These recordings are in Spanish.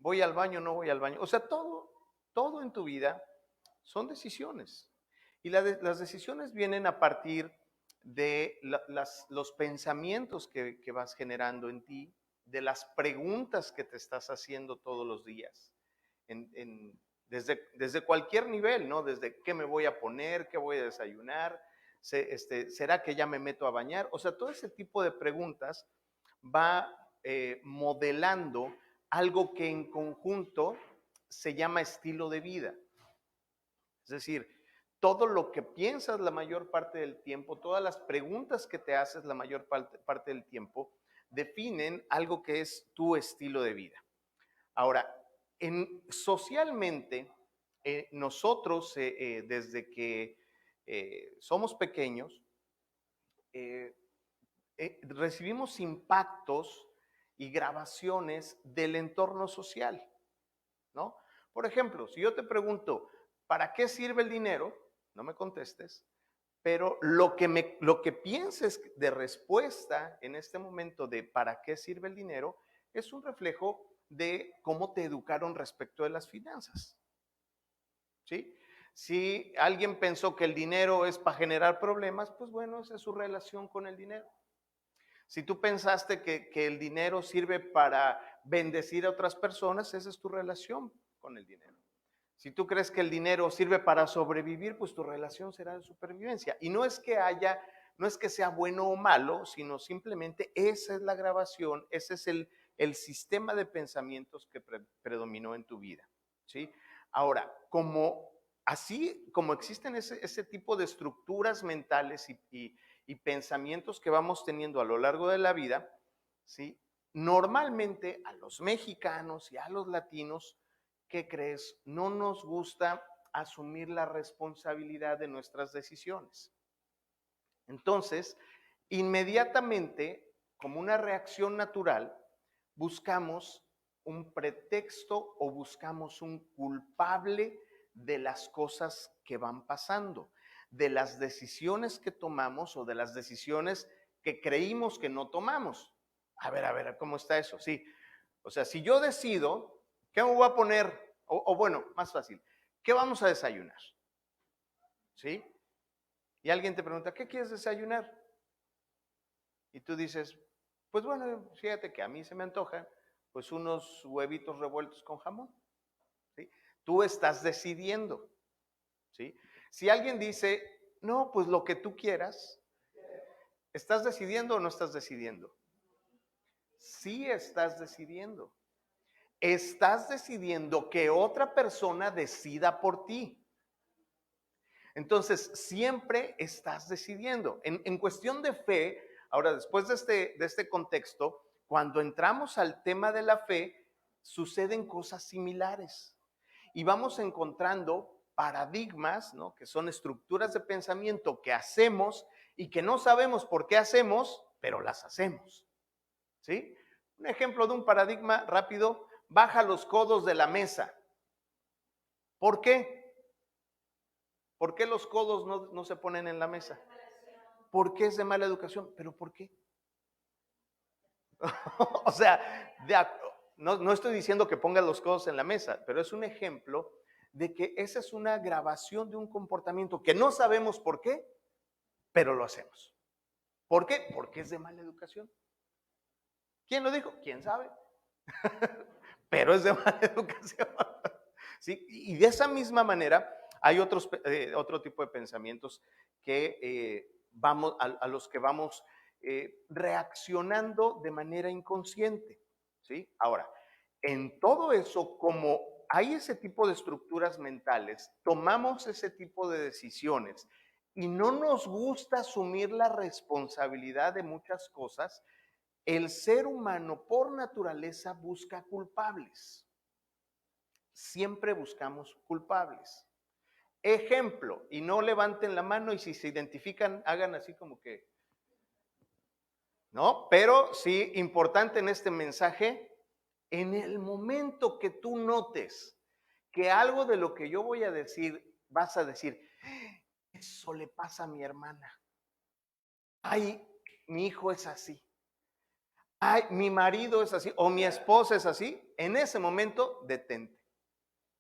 voy al baño, no voy al baño. O sea, todo en tu vida son decisiones. Y las decisiones vienen a partir de los pensamientos que vas generando en ti, de las preguntas que te estás haciendo todos los días, desde cualquier nivel, ¿no? Desde qué me voy a poner, qué voy a desayunar, ¿será que ya me meto a bañar? O sea, todo ese tipo de preguntas va modelando algo que en conjunto se llama estilo de vida. Es decir, todo lo que piensas la mayor parte del tiempo, todas las preguntas que te haces la mayor parte del tiempo, definen algo que es tu estilo de vida. Ahora, socialmente, nosotros desde que somos pequeños, eh, recibimos impactos y grabaciones del entorno social, ¿no? Por ejemplo, si yo te pregunto, ¿para qué sirve el dinero? No me contestes, pero lo que pienses de respuesta en este momento de para qué sirve el dinero es un reflejo de cómo te educaron respecto de las finanzas, ¿sí? Si alguien pensó que el dinero es para generar problemas, pues bueno, esa es su relación con el dinero. Si tú pensaste que el dinero sirve para bendecir a otras personas, esa es tu relación con el dinero. Si tú crees que el dinero sirve para sobrevivir, pues tu relación será de supervivencia. Y no es que sea bueno o malo, sino simplemente esa es la grabación, ese es el sistema de pensamientos que predominó en tu vida, ¿sí? Ahora, así como existen ese tipo de estructuras mentales y pensamientos que vamos teniendo a lo largo de la vida, ¿sí? Normalmente a los mexicanos y a los latinos, ¿qué crees? No nos gusta asumir la responsabilidad de nuestras decisiones. Entonces, inmediatamente, como una reacción natural, buscamos un pretexto o buscamos un culpable de las cosas que van pasando, de las decisiones que tomamos o de las decisiones que creímos que no tomamos. A ver, ¿cómo está eso? Sí. O sea, si yo decido, ¿qué me voy a poner? O bueno, más fácil, ¿qué vamos a desayunar? ¿Sí? Y alguien te pregunta, ¿qué quieres desayunar? Y tú dices, pues bueno, fíjate que a mí se me antoja, pues unos huevitos revueltos con jamón, ¿sí? Tú estás decidiendo, ¿sí? Si alguien dice, no, pues lo que tú quieras, ¿estás decidiendo o no estás decidiendo? Sí estás decidiendo. Estás decidiendo que otra persona decida por ti. Entonces, siempre estás decidiendo. En cuestión de fe, ahora después de este contexto, cuando entramos al tema de la fe, suceden cosas similares y vamos encontrando paradigmas, ¿no? Que son estructuras de pensamiento que hacemos y que no sabemos por qué hacemos, pero las hacemos, ¿sí? Un ejemplo de un paradigma rápido, baja los codos de la mesa. ¿Por qué? ¿Por qué los codos no se ponen en la mesa? ¿Por qué es de mala educación? ¿Pero por qué? O sea, no estoy diciendo que pongas los codos en la mesa, pero es un ejemplo de que esa es una grabación de un comportamiento que no sabemos por qué, pero lo hacemos. ¿Por qué? Porque es de mala educación. ¿Quién lo dijo? ¿Quién sabe? Pero es de mala educación. ¿Sí? Y de esa misma manera hay otro tipo de pensamientos que a los que vamos reaccionando de manera inconsciente, ¿sí? Ahora, en todo eso, como hay ese tipo de estructuras mentales, tomamos ese tipo de decisiones y no nos gusta asumir la responsabilidad de muchas cosas, el ser humano por naturaleza busca culpables. Siempre buscamos culpables. Ejemplo, y no levanten la mano y si se identifican, hagan así como que, ¿no? Pero sí, importante en este mensaje, en el momento que tú notes que algo de lo que yo voy a decir, vas a decir, eso le pasa a mi hermana. Ay, mi hijo es así. ay, mi marido es así o mi esposa es así, en ese momento detente.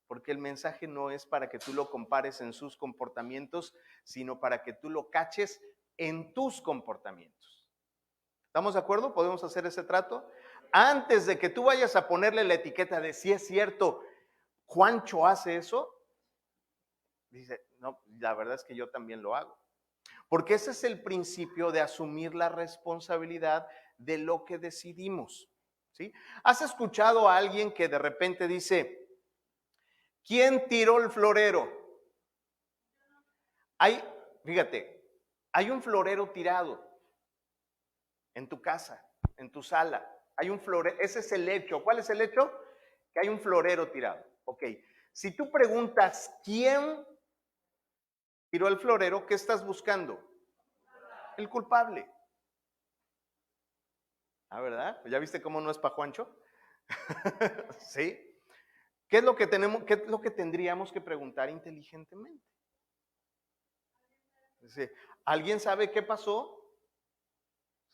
Porque el mensaje no es para que tú lo compares en sus comportamientos, sino para que tú lo caches en tus comportamientos. ¿Estamos de acuerdo? ¿Podemos hacer ese trato? Antes de que tú vayas a ponerle la etiqueta de si es cierto, Juancho hace eso, dice, no, la verdad es que yo también lo hago. Porque ese es el principio de asumir la responsabilidad de lo que decidimos. ¿Sí? ¿Has escuchado a alguien que de repente dice, ¿quién tiró el florero? Hay, fíjate, hay un florero tirado en tu casa, en tu sala. Hay un florero, ese es el hecho. ¿Cuál es el hecho? Que hay un florero tirado. Ok, si tú preguntas, ¿quién tiró el florero? ¿Qué estás buscando? El culpable. Ah, ¿verdad? ¿Ya viste cómo no es pa' Juancho? ¿Sí? ¿Qué es lo que tenemos, qué es lo que tendríamos que preguntar inteligentemente? ¿Sí? ¿Alguien sabe qué pasó?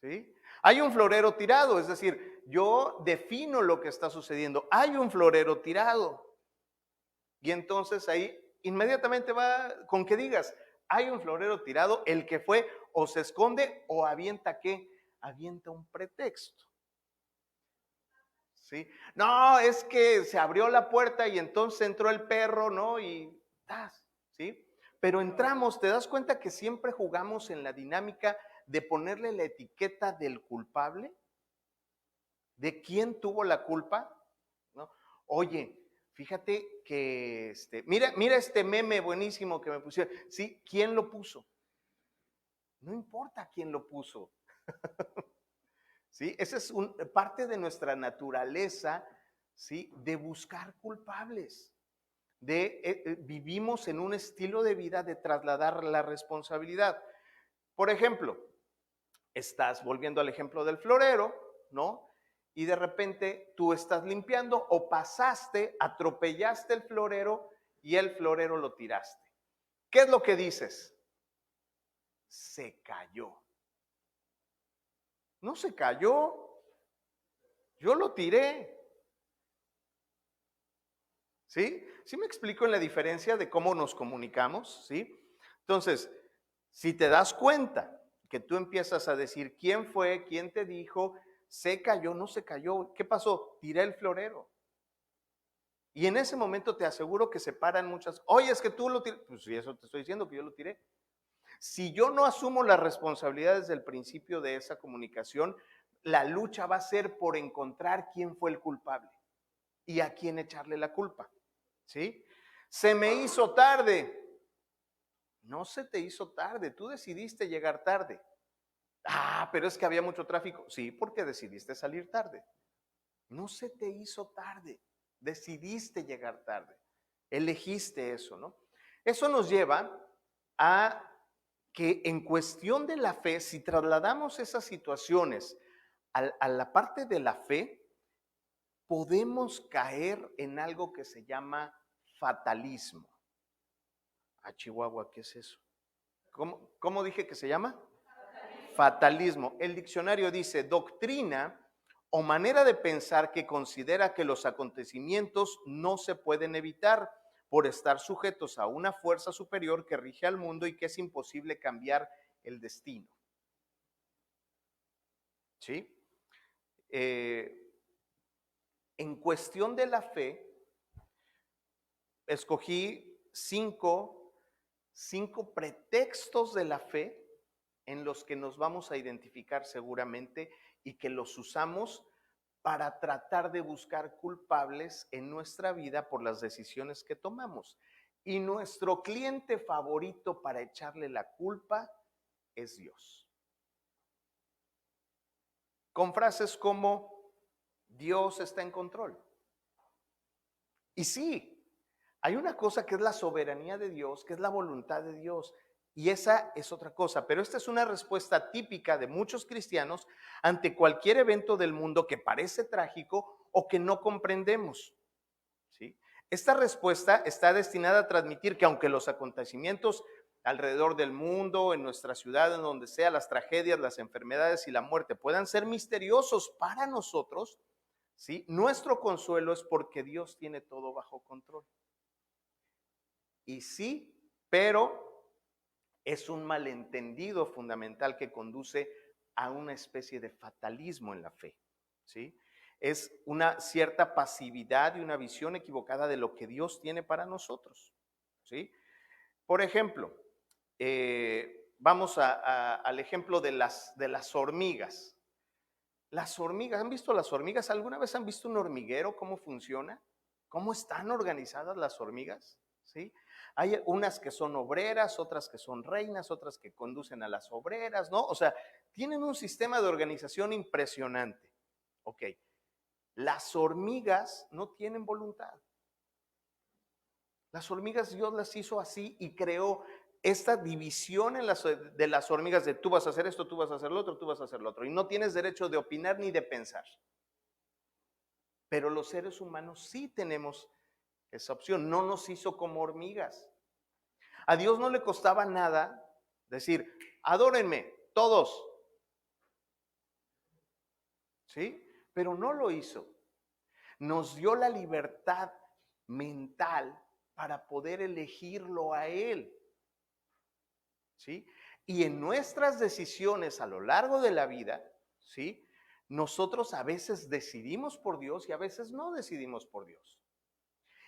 ¿Sí? Hay un florero tirado, es decir, yo defino lo que está sucediendo. Hay un florero tirado. Y entonces ahí inmediatamente va con que digas, hay un florero tirado, el que fue o se esconde o avienta qué, avienta un pretexto. ¿Sí? No, es que se abrió la puerta y entonces entró el perro, ¿no? Y ¡tas! ¿Sí? Pero entramos, te das cuenta que siempre jugamos en la dinámica de ponerle la etiqueta del culpable, de quién tuvo la culpa, ¿no? Oye, fíjate que mira este meme buenísimo que me pusieron. Sí, ¿quién lo puso? No importa quién lo puso. ¿Sí? Esa es parte de nuestra naturaleza, ¿sí? De buscar culpables. Vivimos en un estilo de vida de trasladar la responsabilidad. Por ejemplo, estás volviendo al ejemplo del florero, ¿no? Y de repente tú estás limpiando o pasaste, atropellaste el florero y el florero lo tiraste. ¿Qué es lo que dices? Se cayó. No se cayó, yo lo tiré. ¿Sí? ¿Sí me explico en la diferencia de cómo nos comunicamos? ¿Sí? Entonces, si te das cuenta que tú empiezas a decir quién fue, quién te dijo, se cayó, no se cayó, ¿qué pasó? Tiré el florero. Y en ese momento te aseguro que se paran muchas, oye, es que tú lo tiraste, pues sí, eso te estoy diciendo que yo lo tiré. Si yo no asumo las responsabilidades del principio de esa comunicación, la lucha va a ser por encontrar quién fue el culpable y a quién echarle la culpa. ¿Sí? Se me hizo tarde. No se te hizo tarde, tú decidiste llegar tarde. Ah, pero es que había mucho tráfico. Sí, porque decidiste salir tarde. No se te hizo tarde, decidiste llegar tarde. Elegiste eso, ¿no? Eso nos lleva a que en cuestión de la fe, si trasladamos esas situaciones a la parte de la fe, podemos caer en algo que se llama fatalismo. Ah, Chihuahua, ¿qué es eso? ¿Cómo dije que se llama? Fatalismo. El diccionario dice doctrina o manera de pensar que considera que los acontecimientos no se pueden evitar por estar sujetos a una fuerza superior que rige al mundo y que es imposible cambiar el destino. ¿Sí? En cuestión de la fe, escogí cinco pretextos de la fe en los que nos vamos a identificar seguramente y que los usamos para tratar de buscar culpables en nuestra vida por las decisiones que tomamos. Y nuestro cliente favorito para echarle la culpa es Dios. Con frases como Dios está en control. Y sí, hay una cosa que es la soberanía de Dios, que es la voluntad de Dios. Y esa es otra cosa, pero esta es una respuesta típica de muchos cristianos ante cualquier evento del mundo que parece trágico o que no comprendemos. ¿Sí? Esta respuesta está destinada a transmitir que aunque los acontecimientos alrededor del mundo, en nuestra ciudad, en donde sea, las tragedias, las enfermedades y la muerte puedan ser misteriosos para nosotros, ¿sí? Nuestro consuelo es porque Dios tiene todo bajo control. Y sí, pero es un malentendido fundamental que conduce a una especie de fatalismo en la fe, ¿sí? Es una cierta pasividad y una visión equivocada de lo que Dios tiene para nosotros, ¿sí? Por ejemplo, vamos al ejemplo de las hormigas. Las hormigas, ¿han visto las hormigas? ¿Alguna vez han visto un hormiguero? ¿Cómo funciona? ¿Cómo están organizadas las hormigas? ¿Sí? Hay unas que son obreras, otras que son reinas, otras que conducen a las obreras, ¿no? O sea, tienen un sistema de organización impresionante. Ok, las hormigas no tienen voluntad. Las hormigas Dios las hizo así y creó esta división de las hormigas de tú vas a hacer esto, tú vas a hacer lo otro, tú vas a hacer lo otro. Y no tienes derecho de opinar ni de pensar. Pero los seres humanos sí tenemos esa opción. No nos hizo como hormigas. A Dios no le costaba nada decir, adórenme, todos. ¿Sí? Pero no lo hizo. Nos dio la libertad mental para poder elegirlo a Él. ¿Sí? Y en nuestras decisiones a lo largo de la vida, ¿sí? Nosotros a veces decidimos por Dios y a veces no decidimos por Dios.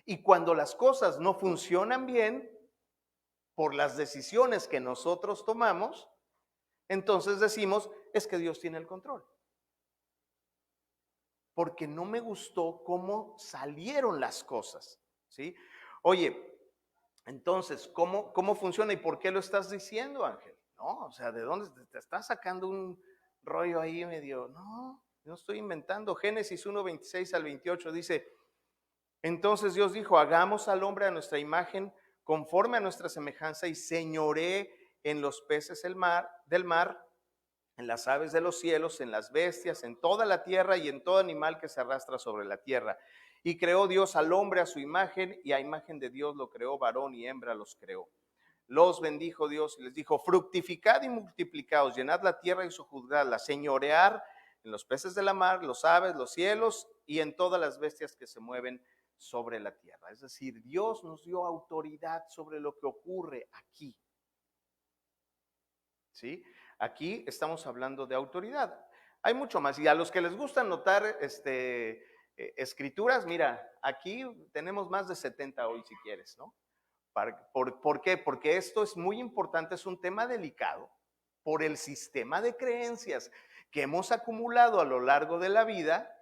Y cuando las cosas no funcionan bien por las decisiones que nosotros tomamos, entonces decimos, es que Dios tiene el control. Porque no me gustó cómo salieron las cosas, ¿sí? Oye, entonces, ¿cómo funciona y por qué lo estás diciendo, Ángel? No, o sea, ¿de dónde te estás sacando un rollo ahí medio? No estoy inventando. Génesis 1:26 al 28 dice, entonces Dios dijo, hagamos al hombre a nuestra imagen, conforme a nuestra semejanza, y señoré en los peces del mar, en las aves de los cielos, en las bestias, en toda la tierra y en todo animal que se arrastra sobre la tierra. Y creó Dios al hombre a su imagen, y a imagen de Dios lo creó, varón y hembra los creó. Los bendijo Dios y les dijo, fructificad y multiplicaos, llenad la tierra y sojuzgadla, señorear en los peces de la mar, los aves, los cielos y en todas las bestias que se mueven sobre la tierra. Es decir, Dios nos dio autoridad sobre lo que ocurre aquí. ¿Sí? Aquí estamos hablando de autoridad. Hay mucho más. Y a los que les gusta anotar escrituras, mira, aquí tenemos más de 70 hoy si quieres, ¿no? ¿Por qué? Porque esto es muy importante, es un tema delicado por el sistema de creencias que hemos acumulado a lo largo de la vida,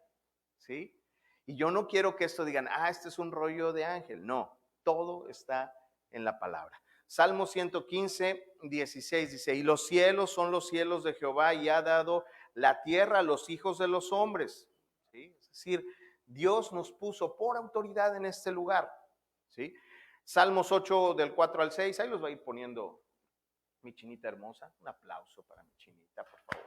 ¿sí? Y yo no quiero que esto digan, este es un rollo de Ángel. No, todo está en la palabra. Salmo 115, 16 dice, y los cielos son los cielos de Jehová y ha dado la tierra a los hijos de los hombres. ¿Sí? Es decir, Dios nos puso por autoridad en este lugar. ¿Sí? Salmos 8 del 4 al 6, ahí los va a ir poniendo mi chinita hermosa. Un aplauso para mi chinita, por favor.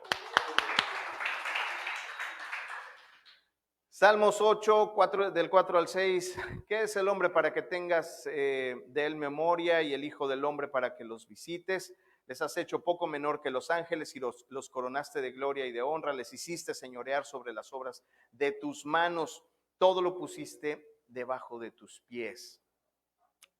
Salmos 8, del 4 al 6. ¿Qué es el hombre para que tengas de él memoria y el hijo del hombre para que los visites? Les has hecho poco menor que los ángeles y los coronaste de gloria y de honra. Les hiciste señorear sobre las obras de tus manos. Todo lo pusiste debajo de tus pies.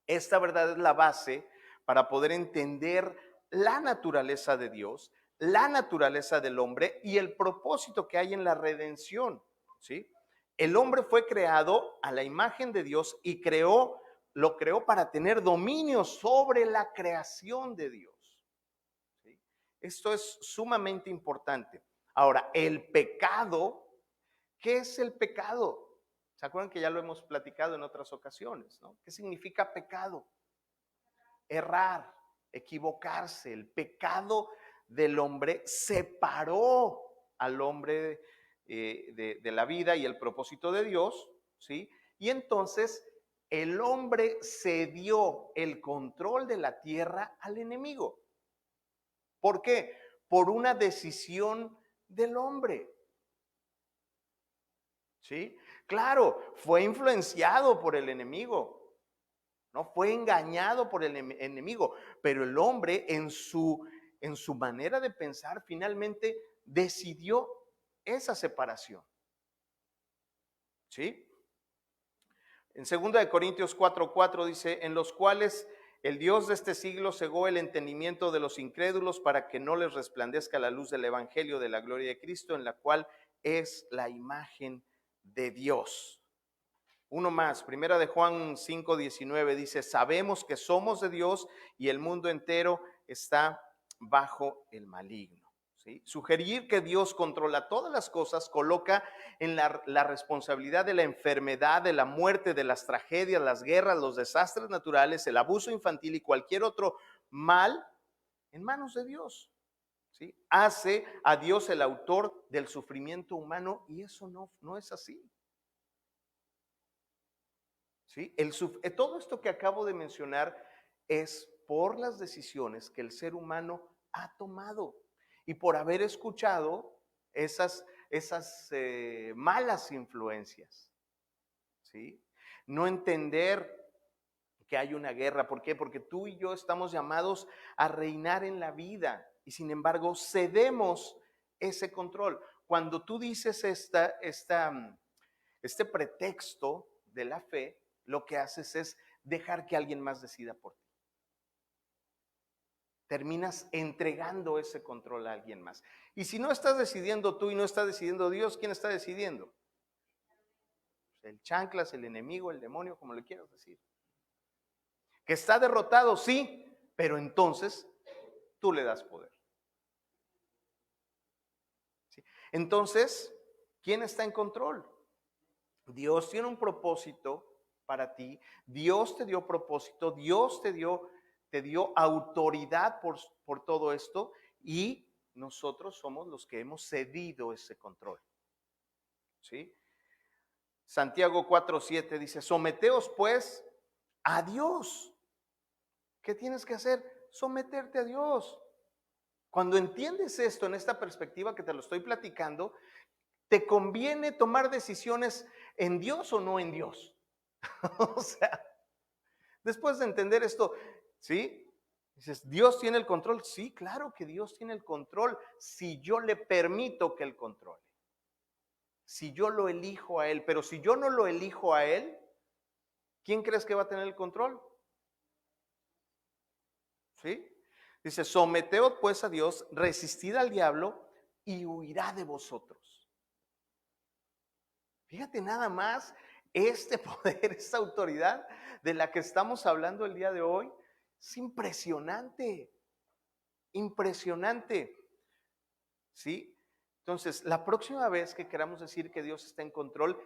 Esta verdad es la base para poder entender la naturaleza de Dios, la naturaleza del hombre y el propósito que hay en la redención, ¿sí? El hombre fue creado a la imagen de Dios y lo creó para tener dominio sobre la creación de Dios, ¿sí? Esto es sumamente importante. Ahora, el pecado, ¿qué es el pecado? ¿Se acuerdan que ya lo hemos platicado en otras ocasiones, ¿no? ¿Qué significa pecado? Errar, equivocarse. El pecado del hombre separó al hombre de la vida y el propósito de Dios, ¿sí? Y entonces el hombre cedió el control de la tierra al enemigo. ¿Por qué? Por una decisión del hombre. ¿Sí? Claro, fue influenciado por el enemigo. ¿no? Fue engañado por el enemigo, pero el hombre en su manera de pensar finalmente decidió esa separación, ¿sí? En 2 Corintios 4:4 dice, en los cuales el Dios de este siglo cegó el entendimiento de los incrédulos para que no les resplandezca la luz del evangelio de la gloria de Cristo, en la cual es la imagen de Dios. Uno más, primera de Juan 5:19 dice, sabemos que somos de Dios y el mundo entero está bajo el maligno. ¿Sí? Sugerir que Dios controla todas las cosas coloca en la responsabilidad de la enfermedad, de la muerte, de las tragedias, las guerras, los desastres naturales, el abuso infantil y cualquier otro mal en manos de Dios. ¿Sí? Hace a Dios el autor del sufrimiento humano y eso no es así. ¿Sí? Todo esto que acabo de mencionar es por las decisiones que el ser humano ha tomado y por haber escuchado esas malas influencias. ¿Sí? No entender que hay una guerra. ¿Por qué? Porque tú y yo estamos llamados a reinar en la vida y sin embargo cedemos ese control. Cuando tú dices este pretexto de la fe, lo que haces es dejar que alguien más decida por ti. Terminas entregando ese control a alguien más. Y si no estás decidiendo tú y no está decidiendo Dios, ¿quién está decidiendo? El chanclas, el enemigo, el demonio, como le quieras decir. Que está derrotado, sí, pero entonces tú le das poder. ¿Sí? Entonces, ¿quién está en control? Dios tiene un propósito para ti, Dios te dio propósito, Dios te dio autoridad por todo esto y nosotros somos los que hemos cedido ese control. ¿Sí? Santiago 4:7 dice, someteos pues a Dios. ¿Qué tienes que hacer? Someterte a Dios. Cuando entiendes esto en esta perspectiva que te lo estoy platicando, ¿te conviene tomar decisiones en Dios o no en Dios? O sea, después de entender esto, ¿sí? Dices, ¿Dios tiene el control? Sí, claro que Dios tiene el control si yo le permito que Él controle. Si yo lo elijo a Él, pero si yo no lo elijo a Él, ¿quién crees que va a tener el control? ¿Sí? Dice, someteos pues a Dios, resistid al diablo y huirá de vosotros. Fíjate nada más este poder, esta autoridad de la que estamos hablando el día de hoy, es impresionante, impresionante. ¿Sí? Entonces, la próxima vez que queramos decir que Dios está en control,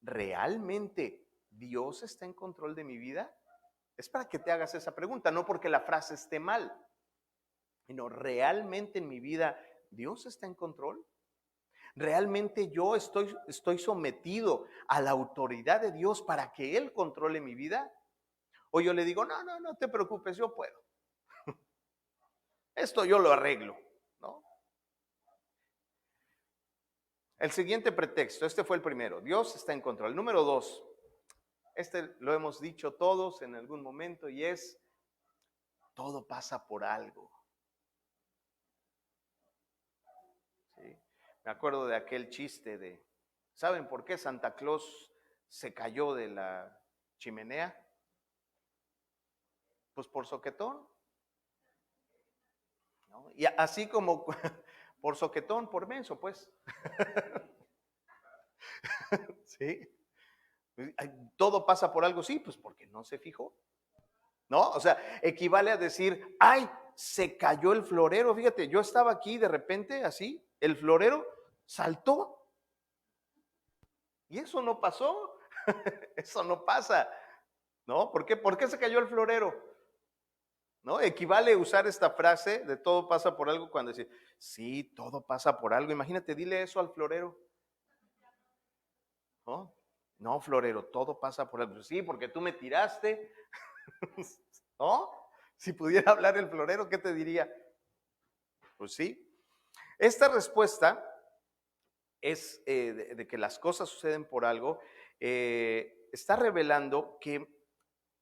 ¿realmente Dios está en control de mi vida? Es para que te hagas esa pregunta, no porque la frase esté mal, sino realmente en mi vida, ¿Dios está en control? ¿Realmente yo estoy sometido a la autoridad de Dios para que Él controle mi vida? O yo le digo, no te preocupes, yo puedo. Esto yo lo arreglo, ¿no? El siguiente pretexto, este fue el primero, Dios está en control. El número 2, este lo hemos dicho todos en algún momento y es, todo pasa por algo. ¿Sí? Me acuerdo de aquel chiste de, ¿saben por qué Santa Claus se cayó de la chimenea? Pues por soquetón, ¿no? Y así como por soquetón, por menso, pues. ¿Sí? Todo pasa por algo, sí, pues porque no se fijó, ¿no? O sea, equivale a decir, ay, se cayó el florero. Fíjate, yo estaba aquí de repente así, el florero saltó y eso no pasó. Eso no pasa, ¿no? ¿Por qué? ¿Por qué se cayó el florero? ¿No? Equivale a usar esta frase de todo pasa por algo cuando dice, sí, todo pasa por algo. Imagínate, dile eso al florero, ¿no? No, florero, todo pasa por algo. Sí, porque tú me tiraste, ¿no? Si pudiera hablar el florero, ¿qué te diría? Pues sí. Esta respuesta es de que las cosas suceden por algo, está revelando que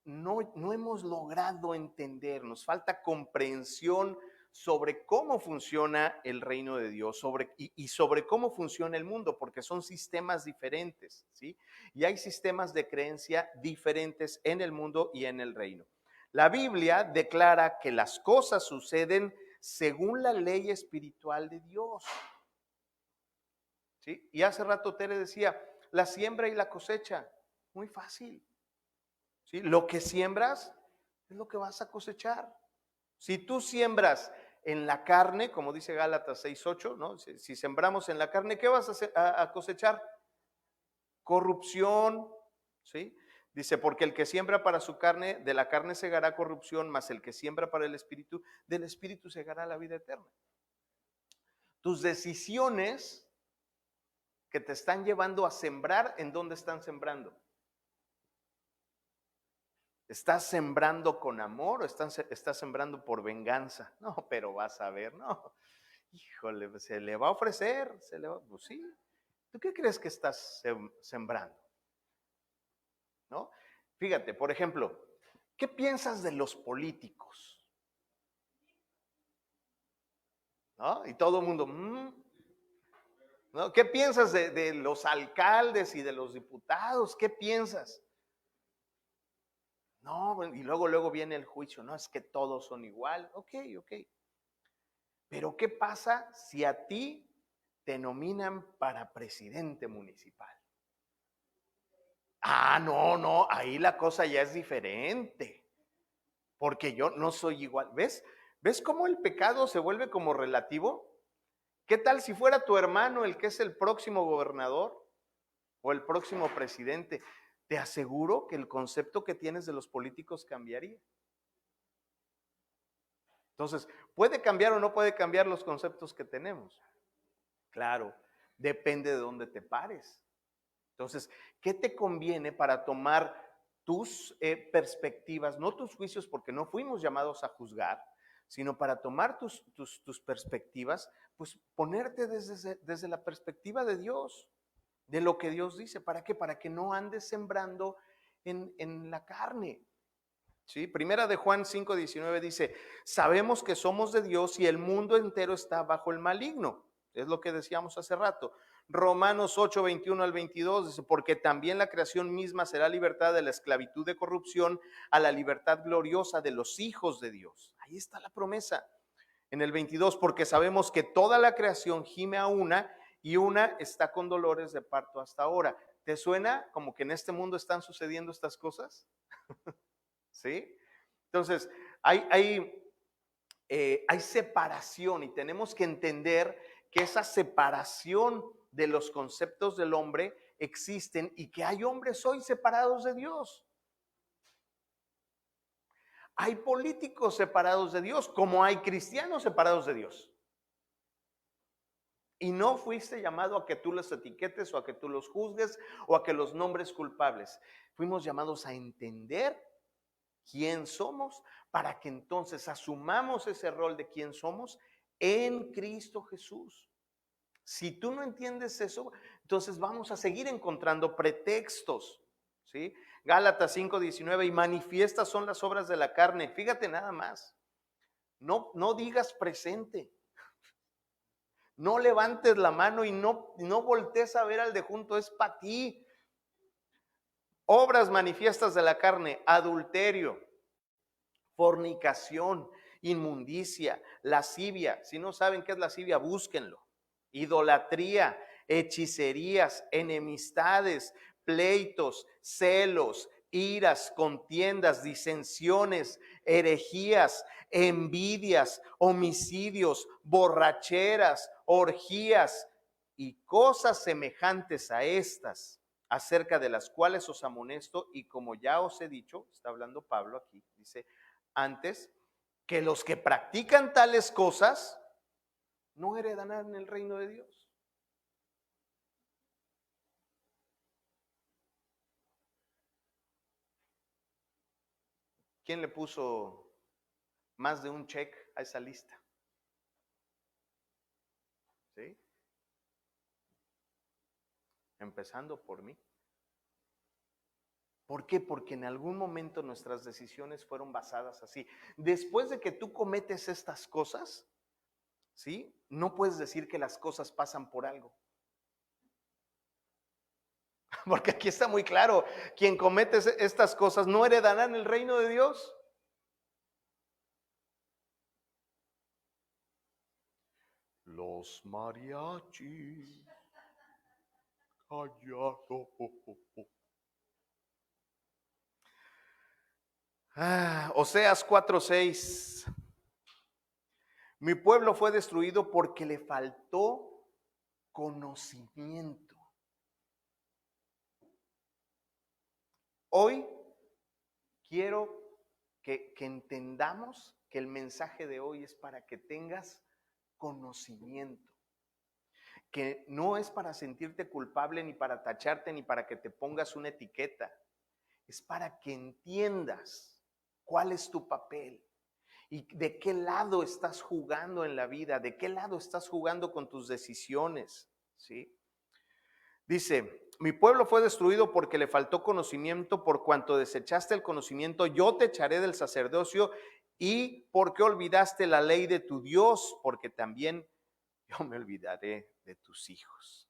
no hemos logrado entender, nos falta comprensión sobre cómo funciona el reino de Dios y sobre cómo funciona el mundo, porque son sistemas diferentes, ¿sí? Y hay sistemas de creencia diferentes en el mundo y en el reino. La Biblia declara que las cosas suceden según la ley espiritual de Dios, ¿sí? Y hace rato Tere decía, la siembra y la cosecha, muy fácil, ¿sí? Lo que siembras es lo que vas a cosechar. Si tú siembras en la carne, como dice Gálatas 6:8, ¿no? Si sembramos en la carne, ¿qué vas a cosechar? Corrupción, ¿sí? Dice, porque el que siembra para su carne, de la carne segará corrupción, mas el que siembra para el espíritu, del espíritu segará la vida eterna. Tus decisiones que te están llevando a sembrar, ¿en dónde están sembrando? ¿Estás sembrando con amor o estás sembrando por venganza? No, pero vas a ver, no. Híjole, se le va a ofrecer, pues sí. ¿Tú qué crees que estás sembrando? ¿No? Fíjate, por ejemplo, ¿qué piensas de los políticos? ¿No? Y todo el mundo, ¿no? ¿Qué piensas de los alcaldes y de los diputados? ¿Qué piensas? No, y luego viene el juicio, no, es que todos son igual. Ok. Pero ¿qué pasa si a ti te nominan para presidente municipal? Ah, no, ahí la cosa ya es diferente, porque yo no soy igual. ¿Ves cómo el pecado se vuelve como relativo? ¿Qué tal si fuera tu hermano el que es el próximo gobernador o el próximo presidente? Te aseguro que el concepto que tienes de los políticos cambiaría. Entonces, ¿puede cambiar o no puede cambiar los conceptos que tenemos? Claro, depende de dónde te pares. Entonces, ¿qué te conviene para tomar tus perspectivas, no tus juicios, porque no fuimos llamados a juzgar, sino para tomar tus perspectivas, pues ponerte desde la perspectiva de Dios, de lo que Dios dice? ¿Para qué? Para que no andes sembrando en la carne. ¿Sí? Primera de Juan 5:19 dice, sabemos que somos de Dios y el mundo entero está bajo el maligno. Es lo que decíamos hace rato. Romanos 8:21 al 22 dice, porque también la creación misma será libertada de la esclavitud de corrupción a la libertad gloriosa de los hijos de Dios. Ahí está la promesa. En el 22, porque sabemos que toda la creación gime a una y una está con dolores de parto hasta ahora. ¿Te suena como que en este mundo están sucediendo estas cosas? ¿Sí? Entonces, hay separación y tenemos que entender que esa separación de los conceptos del hombre existen y que hay hombres hoy separados de Dios. Hay políticos separados de Dios, como hay cristianos separados de Dios. Y no fuiste llamado a que tú los etiquetes o a que tú los juzgues o a que los nombres culpables. Fuimos llamados a entender quién somos para que entonces asumamos ese rol de quién somos en Cristo Jesús. Si tú no entiendes eso, entonces vamos a seguir encontrando pretextos, ¿sí? Gálatas 5:19, y manifiestas son las obras de la carne. Fíjate nada más. No digas presente. No levantes la mano y no voltees a ver al de junto, es para ti. Obras manifiestas de la carne: adulterio, fornicación, inmundicia, lascivia. Si no saben qué es lascivia, búsquenlo. Idolatría, hechicerías, enemistades, pleitos, celos, iras, contiendas, disensiones, herejías, envidias, homicidios, borracheras, orgías y cosas semejantes a estas, acerca de las cuales os amonesto, y como ya os he dicho, está hablando Pablo aquí, dice, antes, que los que practican tales cosas no heredarán el reino de Dios. ¿Quién le puso más de un check a esa lista? ¿Sí? Empezando por mí. ¿Por qué? Porque en algún momento nuestras decisiones fueron basadas así. Después de que tú cometes estas cosas, ¿sí? No puedes decir que las cosas pasan por algo. Porque aquí está muy claro, quien comete estas cosas no heredará en el reino de Dios. Los mariachis, callado. Oseas 4:6. Mi pueblo fue destruido porque le faltó conocimiento. Hoy quiero que entendamos que el mensaje de hoy es para que tengas conocimiento. Que no es para sentirte culpable, ni para tacharte, ni para que te pongas una etiqueta. Es para que entiendas cuál es tu papel y de qué lado estás jugando en la vida, de qué lado estás jugando con tus decisiones, ¿sí? Dice, mi pueblo fue destruido porque le faltó conocimiento, por cuanto desechaste el conocimiento, yo te echaré del sacerdocio, y porque olvidaste la ley de tu Dios, porque también yo me olvidaré de tus hijos.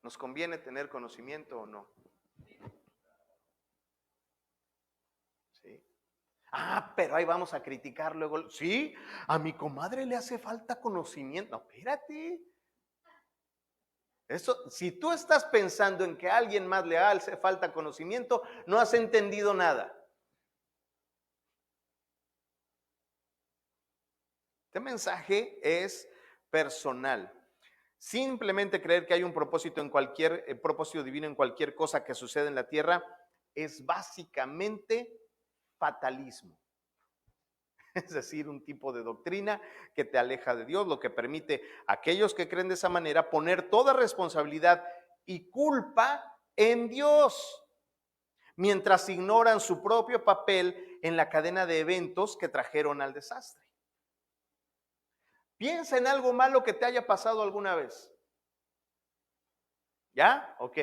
¿Nos conviene tener conocimiento o no? Sí. Pero ahí vamos a criticar luego. Sí, a mi comadre le hace falta conocimiento. No, espérate. Eso, si tú estás pensando en que a alguien más le hace falta conocimiento, no has entendido nada. Este mensaje es personal. Simplemente creer que hay un propósito en cualquier propósito divino en cualquier cosa que sucede en la tierra es básicamente fatalismo. Es decir, un tipo de doctrina que te aleja de Dios, lo que permite a aquellos que creen de esa manera poner toda responsabilidad y culpa en Dios, mientras ignoran su propio papel en la cadena de eventos que trajeron al desastre. Piensa en algo malo que te haya pasado alguna vez. ¿Ya? Ok.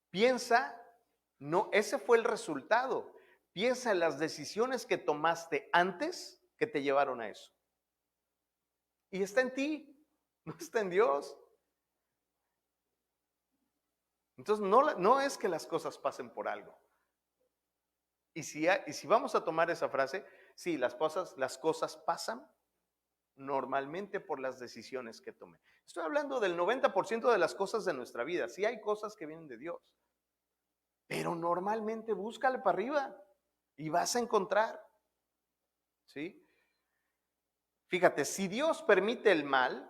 Piensa, no, ese fue el resultado. Piensa en las decisiones que tomaste antes que te llevaron a eso. Y está en ti, no está en Dios. Entonces, no es que las cosas pasen por algo. Y si vamos a tomar esa frase, sí, las cosas pasan normalmente por las decisiones que tomé. Estoy hablando del 90% de las cosas de nuestra vida. Sí hay cosas que vienen de Dios, pero normalmente búscale para arriba y vas a encontrar. ¿Sí? Fíjate, si Dios permite el mal,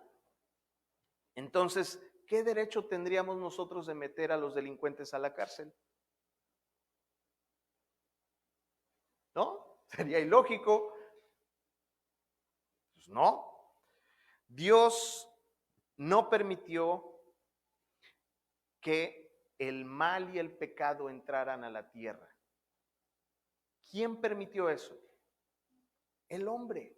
entonces, ¿qué derecho tendríamos nosotros de meter a los delincuentes a la cárcel? ¿No? Sería ilógico. Pues no. Dios no permitió que el mal y el pecado entraran a la tierra. ¿Quién permitió eso? El hombre.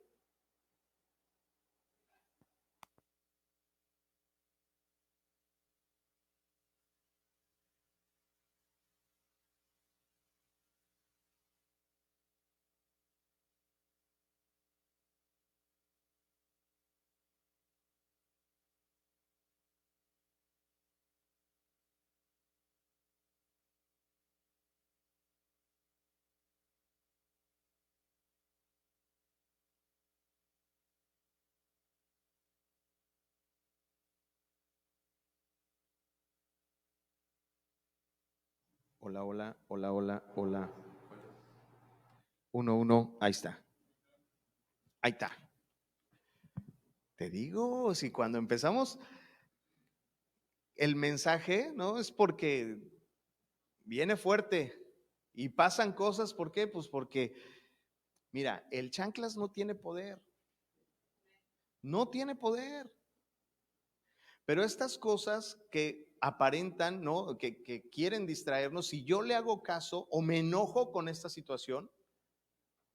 Hola, hola, hola, hola, hola. 1, 1, ahí está. Ahí está. Te digo, si cuando empezamos el mensaje, ¿no? Es porque viene fuerte y pasan cosas. ¿Por qué? Pues porque, mira, el chanclas no tiene poder. No tiene poder. Pero estas cosas que aparentan, ¿no? Que quieren distraernos, si yo le hago caso o me enojo con esta situación,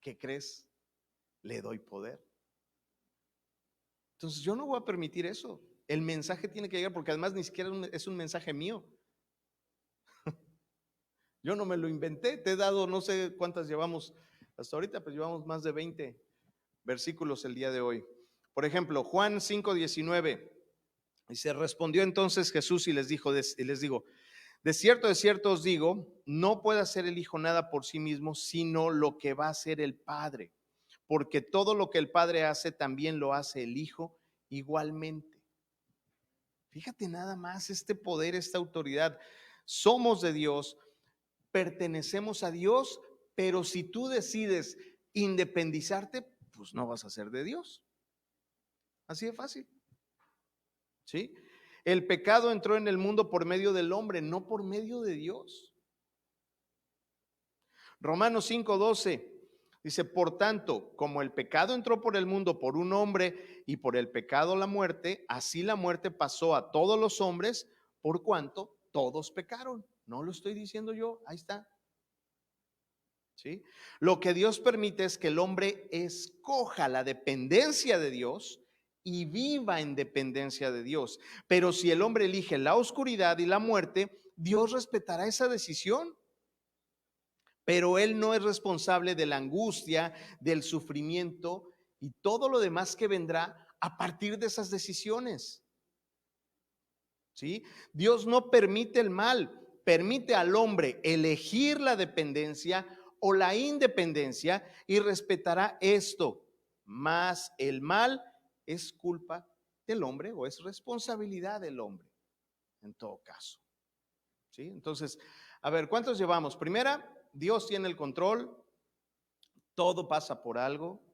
¿qué crees? Le doy poder. Entonces yo no voy a permitir eso. El mensaje tiene que llegar porque además ni siquiera es un mensaje mío. Yo no me lo inventé, te he dado, no sé cuántas llevamos hasta ahorita, pues llevamos más de 20 versículos el día de hoy. Por ejemplo, Juan 5:19, dice, respondió entonces Jesús y les dijo, les digo, de cierto os digo, no puede hacer el Hijo nada por sí mismo, sino lo que va a hacer el Padre, porque todo lo que el Padre hace, también lo hace el Hijo igualmente. Fíjate nada más este poder, esta autoridad. Somos de Dios, pertenecemos a Dios, pero si tú decides independizarte, pues no vas a ser de Dios. Así de fácil. ¿Sí? El pecado entró en el mundo por medio del hombre, no por medio de Dios. Romanos 5:12 dice, por tanto, como el pecado entró por el mundo por un hombre y por el pecado la muerte, así la muerte pasó a todos los hombres por cuanto todos pecaron. No lo estoy diciendo yo, ahí está. ¿Sí? Lo que Dios permite es que el hombre escoja la dependencia de Dios y viva en dependencia de Dios. Pero si el hombre elige la oscuridad y la muerte, Dios respetará esa decisión. Pero Él no es responsable de la angustia, del sufrimiento y todo lo demás que vendrá a partir de esas decisiones. ¿Sí? Dios no permite el mal, permite al hombre elegir la dependencia o la independencia y respetará esto. Mas el mal es culpa del hombre o es responsabilidad del hombre, en todo caso. ¿Sí? Entonces, a ver, ¿cuántos llevamos? Primera, Dios tiene el control, todo pasa por algo.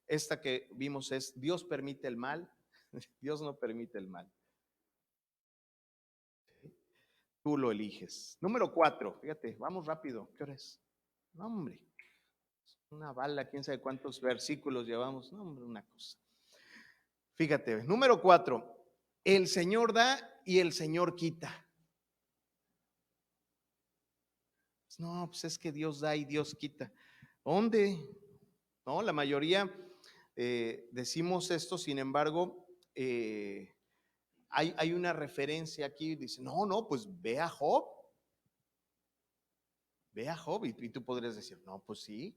Esta que vimos es, Dios permite el mal, Dios no permite el mal. Tú lo eliges. Número 4, fíjate, vamos rápido. ¿Qué hora es? No, hombre, una bala, quién sabe cuántos versículos llevamos. No, hombre, una cosa. Fíjate, número 4, el Señor da y el Señor quita. No, pues es que Dios da y Dios quita. ¿Dónde? No, la mayoría decimos esto, sin embargo, hay una referencia aquí, dice, no, pues ve a Job. Ve a Job y tú podrías decir, no, pues sí.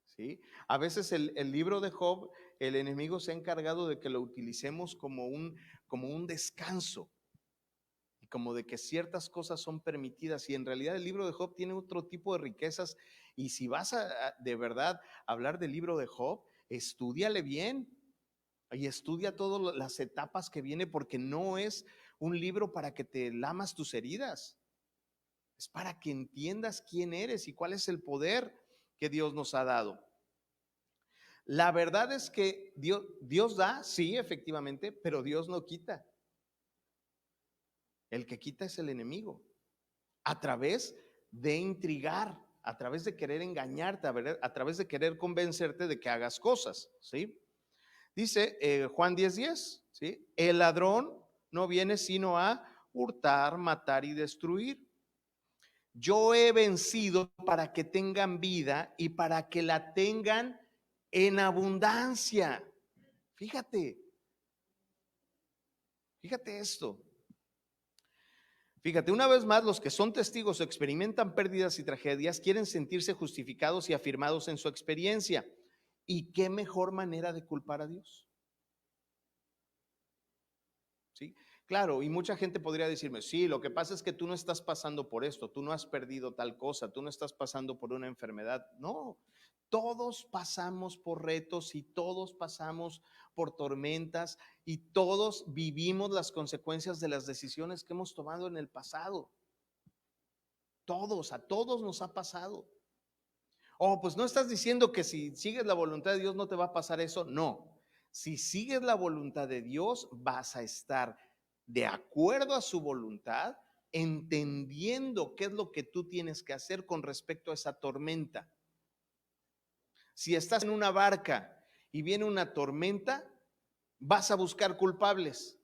¿Sí? A veces el libro de Job, el enemigo se ha encargado de que lo utilicemos como un descanso. Y como de que ciertas cosas son permitidas y en realidad el libro de Job tiene otro tipo de riquezas y si vas a de verdad hablar del libro de Job, estúdiale bien y estudia todas las etapas que viene porque no es un libro para que te lamas tus heridas, es para que entiendas quién eres y cuál es el poder que Dios nos ha dado. La verdad es que Dios da, sí, efectivamente, pero Dios no quita. El que quita es el enemigo, a través de intrigar, a través de querer engañarte, a través de querer convencerte de que hagas cosas, ¿sí? Dice Juan 10:10, ¿sí? El ladrón no viene sino a hurtar, matar y destruir. Yo he vencido para que tengan vida y para que la tengan en abundancia. Fíjate esto. Fíjate, una vez más, los que son testigos o experimentan pérdidas y tragedias quieren sentirse justificados y afirmados en su experiencia. ¿Y qué mejor manera de culpar a Dios? ¿Sí? Claro, y mucha gente podría decirme, sí, lo que pasa es que tú no estás pasando por esto, tú no has perdido tal cosa, tú no estás pasando por una enfermedad. No, todos pasamos por retos y todos pasamos por tormentas y todos vivimos las consecuencias de las decisiones que hemos tomado en el pasado. Todos, a todos nos ha pasado. Oh, pues no estás diciendo que si sigues la voluntad de Dios no te va a pasar eso. No, si sigues la voluntad de Dios vas a estar de acuerdo a su voluntad, entendiendo qué es lo que tú tienes que hacer con respecto a esa tormenta. Si estás en una barca y viene una tormenta, vas a buscar culpables.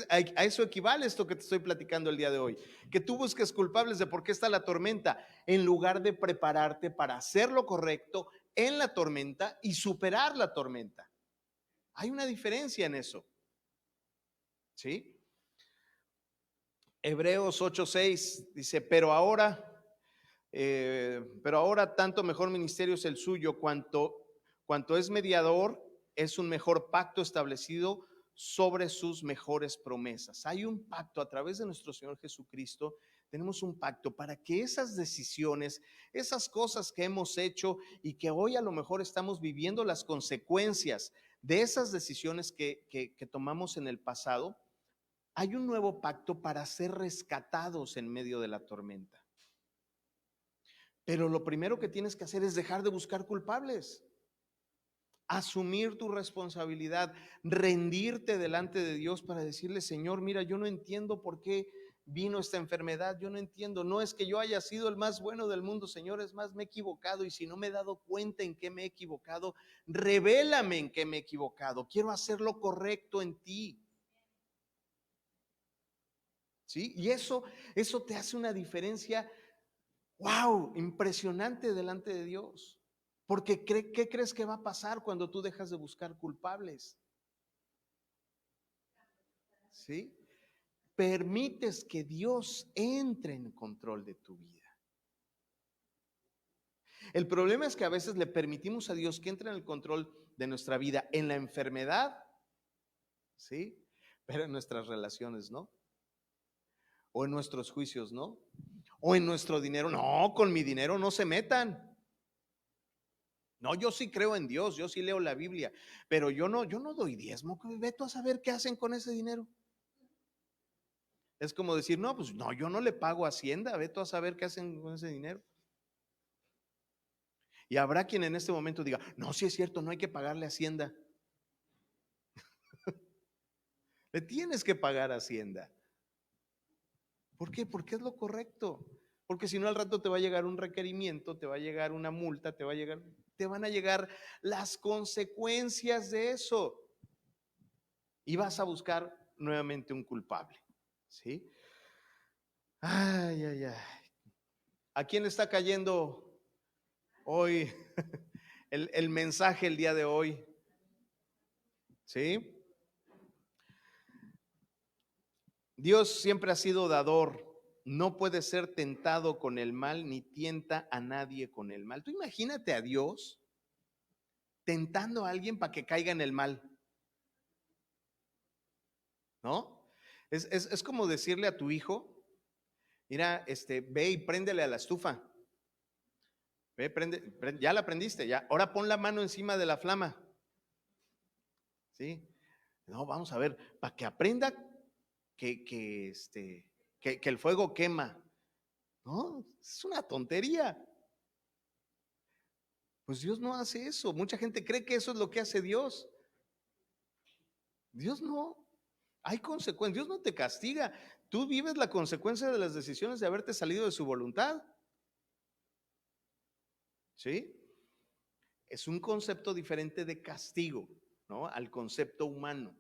A eso equivale esto que te estoy platicando el día de hoy. Que tú busques culpables de por qué está la tormenta, en lugar de prepararte para hacer lo correcto en la tormenta y superar la tormenta. Hay una diferencia en eso. ¿sí? Hebreos 8:6 dice, pero ahora tanto mejor ministerio es el suyo, cuanto es mediador, es un mejor pacto establecido sobre sus mejores promesas. Hay un pacto a través de nuestro Señor Jesucristo. Tenemos un pacto para que esas decisiones, esas cosas que hemos hecho y que hoy a lo mejor estamos viviendo las consecuencias de esas decisiones que tomamos en el pasado, hay un nuevo pacto para ser rescatados en medio de la tormenta. Pero lo primero que tienes que hacer es dejar de buscar culpables, asumir tu responsabilidad, rendirte delante de Dios para decirle, Señor, mira, yo no entiendo por qué vino esta enfermedad, yo no entiendo, no es que yo haya sido el más bueno del mundo, Señor, es más, me he equivocado y si no me he dado cuenta en qué me he equivocado, revélame en qué me he equivocado, quiero hacer lo correcto en ti. ¿Sí? Y eso te hace una diferencia, wow, impresionante delante de Dios. Porque ¿qué crees que va a pasar cuando tú dejas de buscar culpables? ¿Sí? Permites que Dios entre en control de tu vida. El problema es que a veces le permitimos a Dios que entre en el control de nuestra vida en la enfermedad, ¿sí? Pero en nuestras relaciones, ¿no? O en nuestros juicios, ¿no? O en nuestro dinero. No, con mi dinero no se metan. No, yo sí creo en Dios, yo sí leo la Biblia, pero yo no doy diezmo. Ve tú a saber qué hacen con ese dinero. Es como decir, no, pues no, yo no le pago a Hacienda, ve tú a saber qué hacen con ese dinero. Y habrá quien en este momento diga, no, sí es cierto, no hay que pagarle a Hacienda. Le tienes que pagar a Hacienda. ¿Por qué? Porque es lo correcto. Porque si no al rato te va a llegar un requerimiento, te va a llegar una multa, te van a llegar las consecuencias de eso. Y vas a buscar nuevamente un culpable. ¿Sí? Ay, ay, ay. ¿A quién le está cayendo hoy el mensaje el día de hoy? ¿Sí? Dios siempre ha sido dador. No puede ser tentado con el mal ni tienta a nadie con el mal. Tú imagínate a Dios tentando a alguien para que caiga en el mal, ¿no? Es como decirle a tu hijo, mira, ve y préndele a la estufa. Ve, ya la prendiste, ya. Ahora pon la mano encima de la flama. ¿Sí? No, vamos a ver, para que aprenda que el fuego quema. No, es una tontería. Pues Dios no hace eso. Mucha gente cree que eso es lo que hace Dios. Dios no. Hay consecuencias. Dios no te castiga. Tú vives la consecuencia de las decisiones de haberte salido de su voluntad. ¿Sí? Es un concepto diferente de castigo, ¿no? Al concepto humano.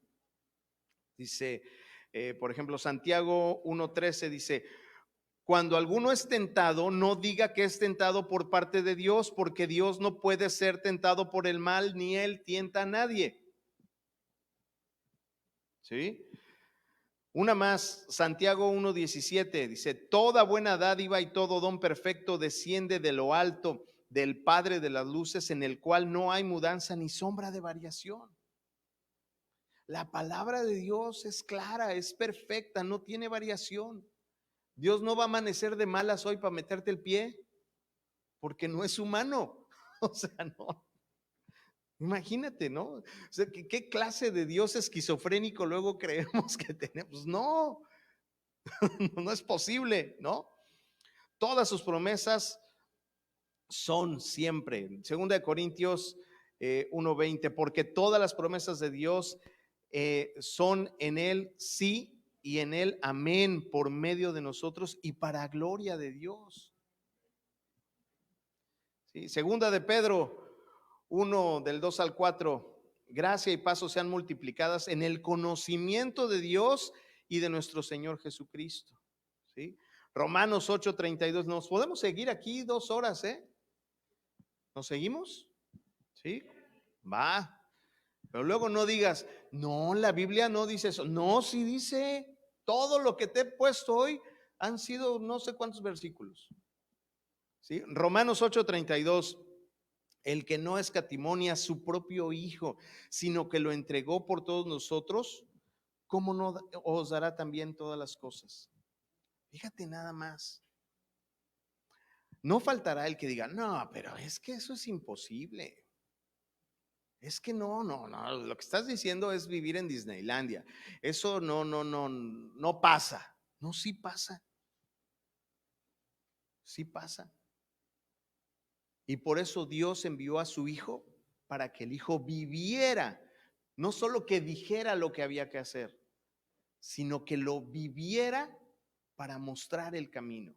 Dice, por ejemplo, Santiago 1:13 dice, cuando alguno es tentado, no diga que es tentado por parte de Dios, porque Dios no puede ser tentado por el mal, ni él tienta a nadie. ¿Sí? Una más, Santiago 1:17 dice, toda buena dádiva y todo don perfecto desciende de lo alto, del Padre de las luces, en el cual no hay mudanza ni sombra de variación. La palabra de Dios es clara, es perfecta, no tiene variación. Dios no va a amanecer de malas hoy para meterte el pie, porque no es humano. O sea, no. Imagínate, ¿no? O sea, ¿qué clase de Dios esquizofrénico luego creemos que tenemos? No, no es posible, ¿no? Todas sus promesas son siempre. Segunda de Corintios 1:20, porque todas las promesas de Dios son en él sí y en él amén por medio de nosotros y para gloria de Dios. ¿Sí? Segunda de Pedro 1 del 2 al 4, gracia y paz sean multiplicadas en el conocimiento de Dios y de nuestro Señor Jesucristo. ¿Sí? Romanos 8:32, nos podemos seguir aquí 2 horas, ¿eh? ¿Nos seguimos? ¿Sí? Va. Pero luego no digas, no, la Biblia no dice eso. No, sí dice, todo lo que te he puesto hoy han sido no sé cuántos versículos. ¿Sí? Romanos 8:32, el que no escatimonia a su propio Hijo, sino que lo entregó por todos nosotros, ¿cómo no os dará también todas las cosas? Fíjate nada más. No faltará el que diga, no, pero es que eso es imposible. Es que no, lo que estás diciendo es vivir en Disneylandia. Eso no pasa. No, sí pasa, sí pasa. Y por eso Dios envió a su Hijo para que el Hijo viviera, no solo que dijera lo que había que hacer, sino que lo viviera para mostrar el camino.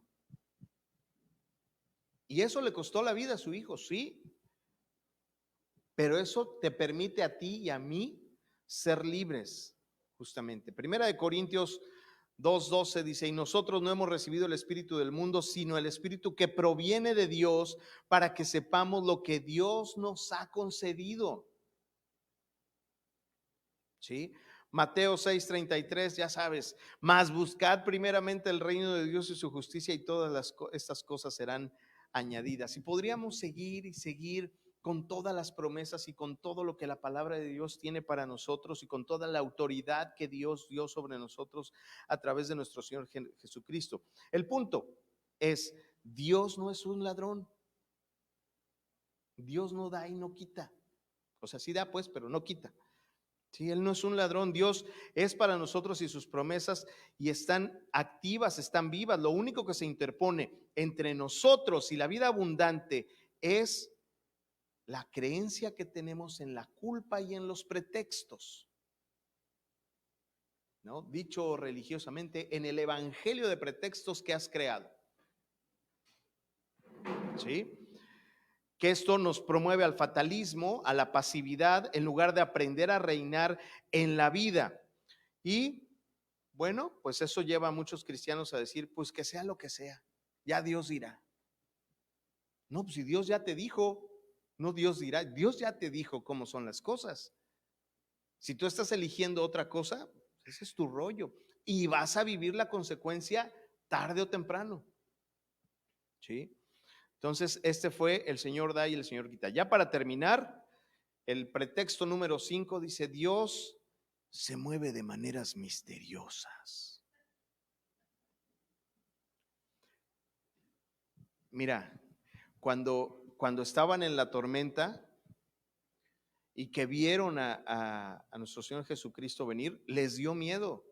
Y eso le costó la vida a su Hijo, sí, pero eso te permite a ti y a mí ser libres, justamente. Primera de Corintios 2:12 dice, y nosotros no hemos recibido el espíritu del mundo, sino el espíritu que proviene de Dios, para que sepamos lo que Dios nos ha concedido. ¿Sí? Mateo 6:33, ya sabes, mas buscad primeramente el reino de Dios y su justicia, y todas estas cosas serán añadidas. Y podríamos seguir y seguir con todas las promesas y con todo lo que la palabra de Dios tiene para nosotros y con toda la autoridad que Dios dio sobre nosotros a través de nuestro Señor Jesucristo. El punto es, Dios no es un ladrón. Dios no da y no quita. O sea, sí da pues, pero no quita. Sí, Él no es un ladrón. Dios es para nosotros y sus promesas y están activas, están vivas. Lo único que se interpone entre nosotros y la vida abundante es la creencia que tenemos en la culpa y en los pretextos, ¿no? Dicho religiosamente, en el evangelio de pretextos que has creado. ¿Sí? Que esto nos promueve al fatalismo, a la pasividad, en lugar de aprender a reinar en la vida. Y bueno, pues eso lleva a muchos cristianos a decir, pues que sea lo que sea, ya Dios dirá. No, pues si Dios ya te dijo, no Dios dirá, Dios ya te dijo cómo son las cosas. Si tú estás eligiendo otra cosa, ese es tu rollo y vas a vivir la consecuencia tarde o temprano. ¿Sí? Entonces, este fue el Señor da y el Señor quita. Ya para terminar, el pretexto número 5 dice, Dios se mueve de maneras misteriosas. Mira, cuando estaban en la tormenta y que vieron a nuestro Señor Jesucristo venir, les dio miedo.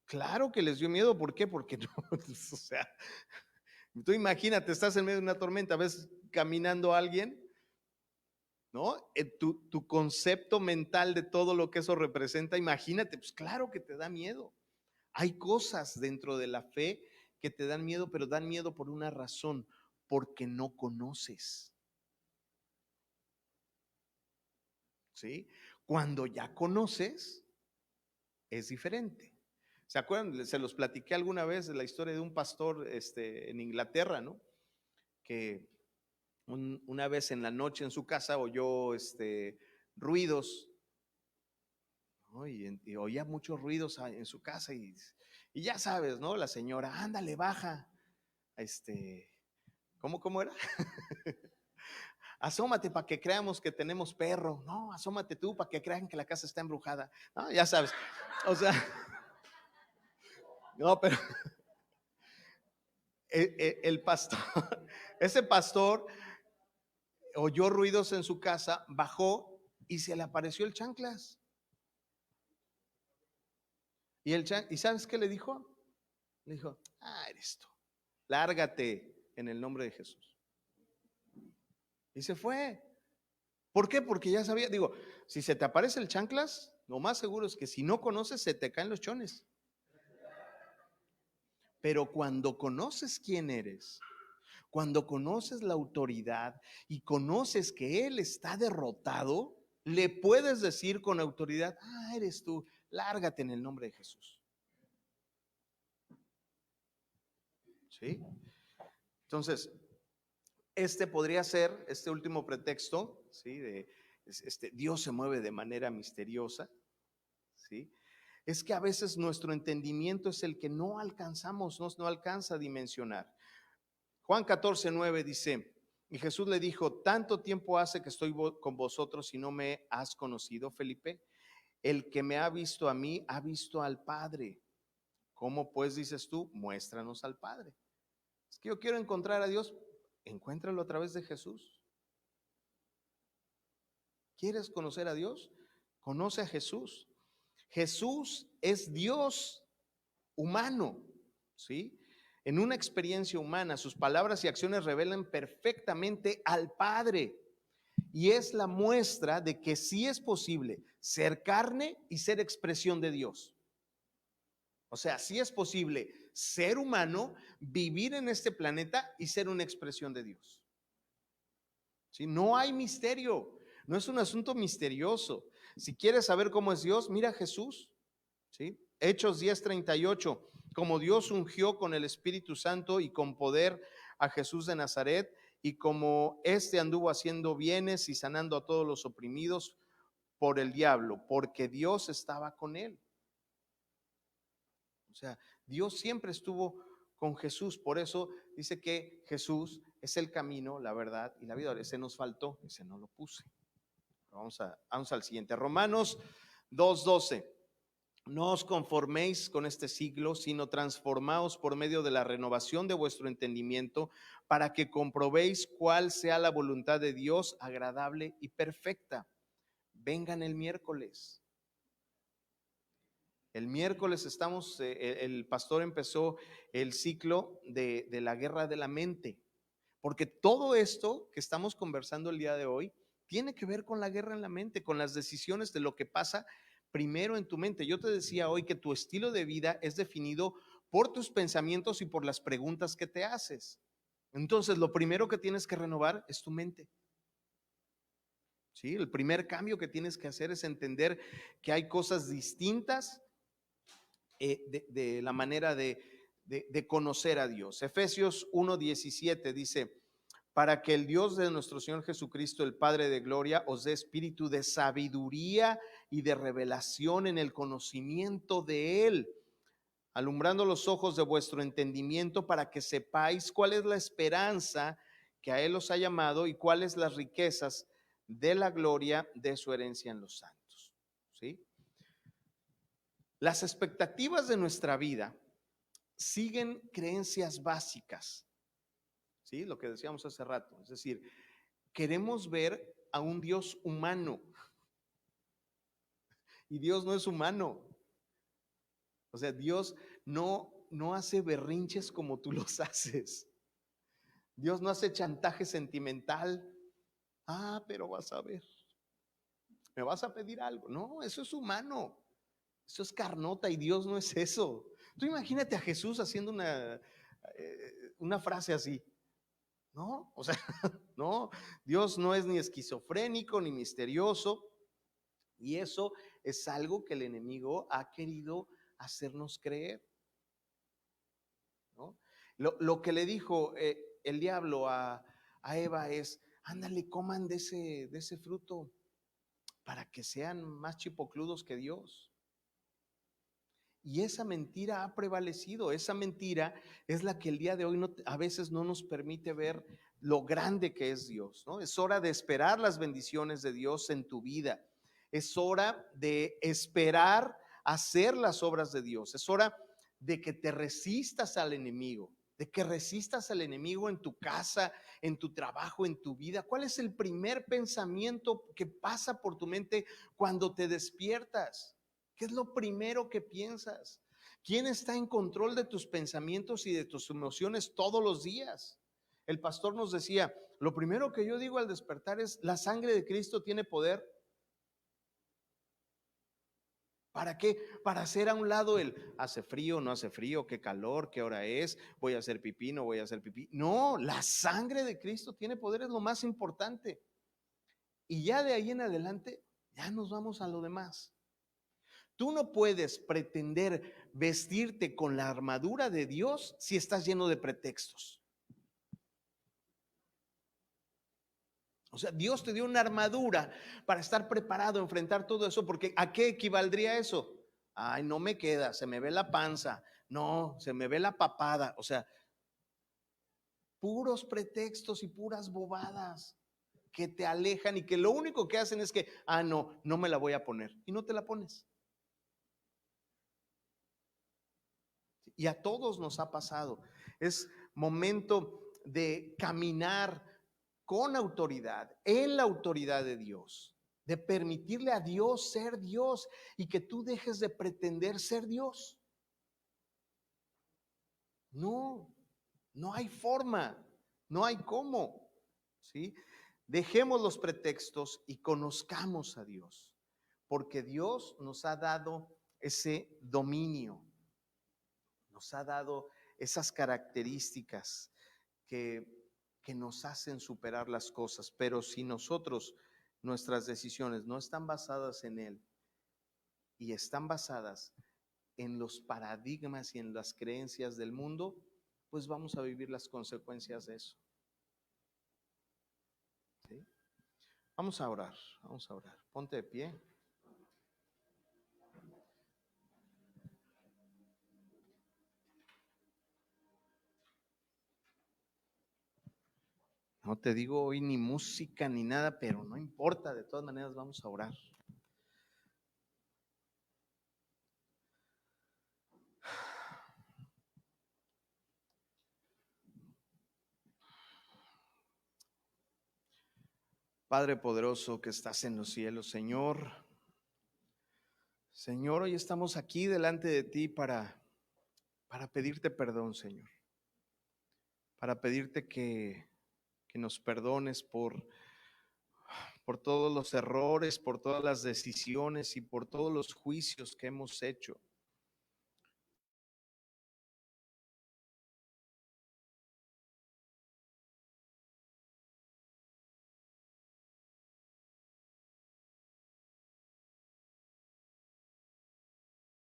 Claro que les dio miedo. ¿Por qué? Porque no, o sea, tú imagínate, estás en medio de una tormenta, ves caminando a alguien, ¿no? Tu concepto mental de todo lo que eso representa, imagínate, pues claro que te da miedo. Hay cosas dentro de la fe que te dan miedo, pero dan miedo por una razón, porque no conoces. ¿Sí? Cuando ya conoces, es diferente. ¿Se acuerdan? Se los platiqué alguna vez de la historia de un pastor en Inglaterra, ¿no? Que una vez en la noche en su casa oyó ruidos, ¿no? Y oía muchos ruidos en su casa y ya sabes, ¿no? La señora, ándale, baja. ¿Cómo era? Asómate para que creamos que tenemos perro. No, asómate tú para que crean que la casa está embrujada. No, ya sabes. O sea, no, pero el pastor, ese pastor oyó ruidos en su casa, bajó y se le apareció el chanclas. ¿Y sabes qué le dijo? Le dijo, eres tú, lárgate en el nombre de Jesús. Y se fue. ¿Por qué? Porque ya sabía, digo, si se te aparece el chanclas, lo más seguro es que si no conoces, se te caen los chones. Pero cuando conoces quién eres, cuando conoces la autoridad y conoces que Él está derrotado, le puedes decir con autoridad, eres tú, lárgate en el nombre de Jesús. ¿Sí? Entonces, este podría ser, este último pretexto, ¿sí? Dios se mueve de manera misteriosa, ¿sí? Es que a veces nuestro entendimiento es el que no alcanzamos, no alcanza a dimensionar. Juan 14:9 dice, y Jesús le dijo, tanto tiempo hace que estoy con vosotros y no me has conocido, Felipe. El que me ha visto a mí, ha visto al Padre. ¿Cómo pues dices tú? Muéstranos al Padre. Es que yo quiero encontrar a Dios, encuéntralo a través de Jesús. ¿Quieres conocer a Dios? Conoce a Jesús. Jesús es Dios humano, ¿sí? En una experiencia humana, sus palabras y acciones revelan perfectamente al Padre. Y es la muestra de que sí es posible ser carne y ser expresión de Dios. O sea, sí es posible ser humano, vivir en este planeta y ser una expresión de Dios. ¿Sí? No hay misterio, no es un asunto misterioso. Si quieres saber cómo es Dios, mira a Jesús. ¿Sí? Hechos 10:38, como Dios ungió con el Espíritu Santo y con poder a Jesús de Nazaret, y como éste anduvo haciendo bienes y sanando a todos los oprimidos por el diablo, porque Dios estaba con él. O sea, Dios siempre estuvo con Jesús. Por eso dice que Jesús es el camino, la verdad y la vida. Ese nos faltó, ese no lo puse. Vamos al siguiente. Romanos 2:12. No os conforméis con este siglo, sino transformaos por medio de la renovación de vuestro entendimiento, para que comprobéis cuál sea la voluntad de Dios, agradable y perfecta. Vengan el miércoles. El miércoles el pastor empezó el ciclo de la guerra de la mente, porque todo esto que estamos conversando el día de hoy tiene que ver con la guerra en la mente, con las decisiones de lo que pasa primero en tu mente. Yo te decía hoy que tu estilo de vida es definido por tus pensamientos y por las preguntas que te haces. Entonces, lo primero que tienes que renovar es tu mente. ¿Sí? El primer cambio que tienes que hacer es entender que hay cosas distintas de la manera de conocer a Dios. Efesios 1:17 dice, para que el Dios de nuestro Señor Jesucristo, el Padre de gloria, os dé espíritu de sabiduría y de revelación en el conocimiento de Él, alumbrando los ojos de vuestro entendimiento para que sepáis cuál es la esperanza que a Él os ha llamado y cuáles las riquezas de la gloria de su herencia en los santos. ¿Sí? Las expectativas de nuestra vida siguen creencias básicas, ¿sí? Lo que decíamos hace rato, es decir, queremos ver a un Dios humano y Dios no es humano. O sea, Dios no hace berrinches como tú los haces. Dios no hace chantaje sentimental. Pero vas a ver, me vas a pedir algo. No, eso es humano. Eso es carnota y Dios no es eso. Tú imagínate a Jesús haciendo una frase así. No, o sea, no, Dios no es ni esquizofrénico ni misterioso. Y eso es algo que el enemigo ha querido hacernos creer, ¿no? Lo que le dijo el diablo a Eva es, ándale, coman de ese fruto para que sean más chipocludos que Dios. Y esa mentira ha prevalecido. Esa mentira es la que el día de hoy a veces no nos permite ver lo grande que es Dios, ¿no? Es hora de esperar las bendiciones de Dios en tu vida. Es hora de esperar hacer las obras de Dios. Es hora de que te resistas al enemigo, de que resistas al enemigo en tu casa, en tu trabajo, en tu vida. ¿Cuál es el primer pensamiento que pasa por tu mente cuando te despiertas? ¿Qué es lo primero que piensas? ¿Quién está en control de tus pensamientos y de tus emociones todos los días? El pastor nos decía, lo primero que yo digo al despertar es, la sangre de Cristo tiene poder. ¿Para qué? Para hacer a un lado el, hace frío, no hace frío, qué calor, qué hora es, voy a hacer pipí, no voy a hacer pipí. No, la sangre de Cristo tiene poder, es lo más importante. Y ya de ahí en adelante, ya nos vamos a lo demás. Tú no puedes pretender vestirte con la armadura de Dios si estás lleno de pretextos. O sea, Dios te dio una armadura para estar preparado a enfrentar todo eso, porque ¿a qué equivaldría eso? Ay, no me queda, se me ve la panza, no, se me ve la papada. O sea, puros pretextos y puras bobadas que te alejan y que lo único que hacen es que, no, no me la voy a poner. Y no te la pones. Y a todos nos ha pasado. Es momento de caminar con autoridad, en la autoridad de Dios, de permitirle a Dios ser Dios y que tú dejes de pretender ser Dios. No, no hay forma, no hay cómo, ¿sí? Dejemos los pretextos y conozcamos a Dios, porque Dios nos ha dado ese dominio, nos ha dado esas características que nos hacen superar las cosas, pero si nosotros, nuestras decisiones no están basadas en Él y están basadas en los paradigmas y en las creencias del mundo, pues vamos a vivir las consecuencias de eso. ¿Sí? Vamos a orar, vamos a orar. Ponte de pie. No te digo hoy ni música ni nada, pero no importa, de todas maneras vamos a orar. Padre poderoso que estás en los cielos, Señor. Señor, hoy estamos aquí delante de ti para pedirte perdón, Señor. Para pedirte que nos perdones por todos los errores, por todas las decisiones y por todos los juicios que hemos hecho.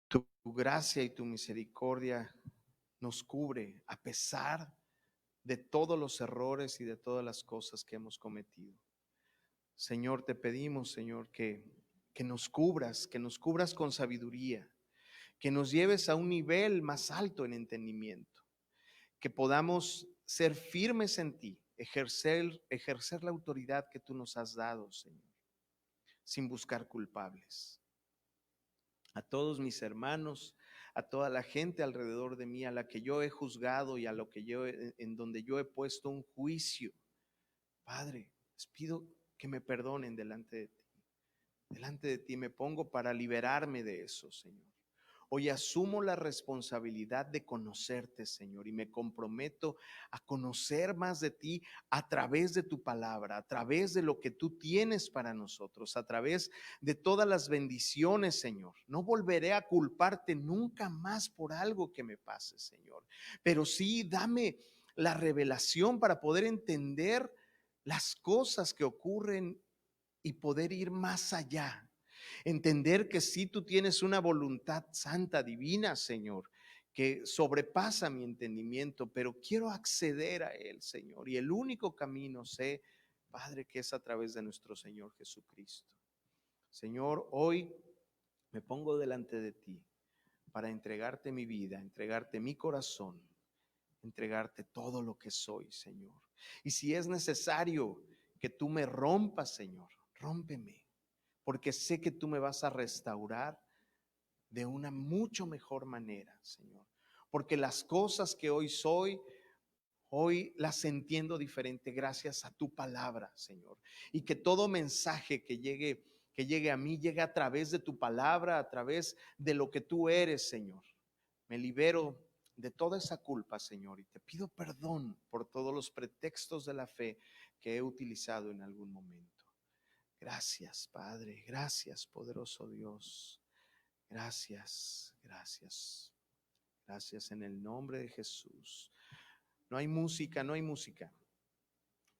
Tu gracia y tu misericordia nos cubre a pesar de todos los errores y de todas las cosas que hemos cometido. Señor, te pedimos, Señor, que nos cubras con sabiduría, que nos lleves a un nivel más alto en entendimiento, que podamos ser firmes en ti, ejercer la autoridad que tú nos has dado, Señor, sin buscar culpables. A todos mis hermanos, a toda la gente alrededor de mí, a la que yo he juzgado y a lo que en donde yo he puesto un juicio, Padre, les pido que me perdonen delante de ti. Delante de ti me pongo para liberarme de eso, Señor. Hoy asumo la responsabilidad de conocerte, Señor, y me comprometo a conocer más de ti a través de tu palabra, a través de lo que tú tienes para nosotros, a través de todas las bendiciones, Señor. No volveré a culparte nunca más por algo que me pase, Señor, pero sí dame la revelación para poder entender las cosas que ocurren y poder ir más allá. Entender que sí tú tienes una voluntad santa, divina, Señor, que sobrepasa mi entendimiento, pero quiero acceder a Él, Señor. Y el único camino sé, Padre, que es a través de nuestro Señor Jesucristo. Señor, hoy me pongo delante de ti para entregarte mi vida, entregarte mi corazón, entregarte todo lo que soy, Señor. Y si es necesario que tú me rompas, Señor, rómpeme, porque sé que tú me vas a restaurar de una mucho mejor manera, Señor. Porque las cosas que hoy soy, hoy las entiendo diferente gracias a tu palabra, Señor. Y que todo mensaje que llegue a mí, llegue a través de tu palabra, a través de lo que tú eres, Señor. Me libero de toda esa culpa, Señor, y te pido perdón por todos los pretextos de la fe que he utilizado en algún momento. Gracias, Padre. Gracias, poderoso Dios. Gracias, gracias. Gracias en el nombre de Jesús. No hay música, no hay música.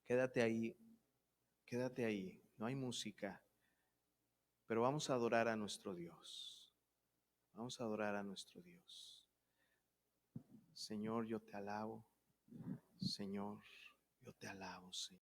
Quédate ahí, quédate ahí. No hay música, pero vamos a adorar a nuestro Dios. Vamos a adorar a nuestro Dios. Señor, yo te alabo. Señor, yo te alabo, Señor.